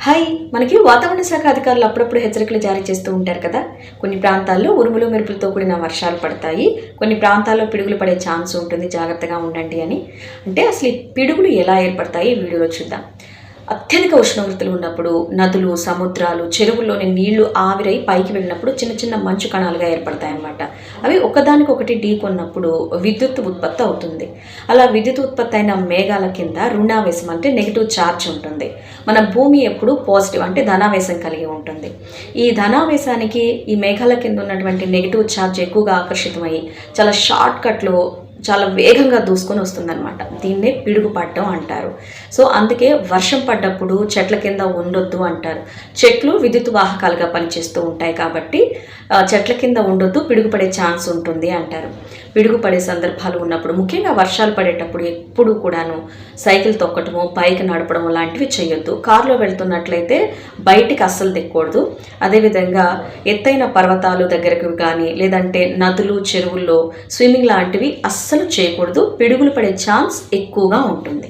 Hi, మనకి వాతావరణ శాఖ అధికారులు అప్పుడప్పుడు హెచ్చరికలు జారీ చేస్తూ ఉంటారు కదా. కొన్ని ప్రాంతాల్లో ఉరుములు మెరుపులతో కూడిన వర్షాలు పడతాయి, కొన్ని ప్రాంతాల్లో పిడుగులు పడే ఛాన్స్ ఉంటుంది, జాగ్రత్తగా ఉండండి అని. అంటే అసలు ఈ పిడుగులు ఎలా ఏర్పడతాయి ఈ వీడియోలో చూద్దాం. అత్యధిక ఉష్ణోగ్రతలు ఉన్నప్పుడు నదులు, సముద్రాలు, చెరువుల్లోని నీళ్లు ఆవిరై పైకి వెళ్ళినప్పుడు చిన్న చిన్న మంచు కణాలుగా ఏర్పడతాయి అన్నమాట. అవి ఒకదానికొకటి ఢీకొన్నప్పుడు విద్యుత్ ఉత్పత్తి అవుతుంది. అలా విద్యుత్ ఉత్పత్తి అయిన మేఘాల కింద రుణావేశం అంటే నెగిటివ్ ఛార్జ్ ఉంటుంది. మన భూమి ఎప్పుడు పాజిటివ్ అంటే ధనావేశం కలిగి ఉంటుంది. ఈ ధనావేశానికి ఈ మేఘాల కింద ఉన్నటువంటి నెగిటివ్ ఛార్జ్ ఎక్కువగా ఆకర్షితమై చాలా షార్ట్ కట్లో చాలా వేగంగా దూసుకొని వస్తుందన్నమాట. దీన్నే పిడుగు పడడం అంటారు. సో అందుకే వర్షం పడ్డప్పుడు చెట్ల కింద ఉండొద్దు అంటారు. చెట్లు విద్యుత్ వాహకాలుగా పనిచేస్తూ ఉంటాయి కాబట్టి చెట్ల కింద ఉండొద్దు, పిడుగు పడే ఛాన్స్ ఉంటుంది అంటారు. పిడుగు పడే సందర్భాలు ఉన్నప్పుడు ముఖ్యంగా వర్షాలు పడేటప్పుడు ఎప్పుడు కూడాను సైకిల్ తొక్కటము, బైక్ నడపడము లాంటివి చేయొద్దు. కారులో వెళ్తున్నట్లయితే బయటికి అస్సలు దిక్కకూడదు. అదేవిధంగా ఎత్తైన పర్వతాలు దగ్గరకు కానీ లేదంటే నదులు, చెరువుల్లో స్విమ్మింగ్ లాంటివి అస్సలు చేయకూడదు. పిడుగులు పడే ఛాన్స్ ఎక్కువగా ఉంటుంది.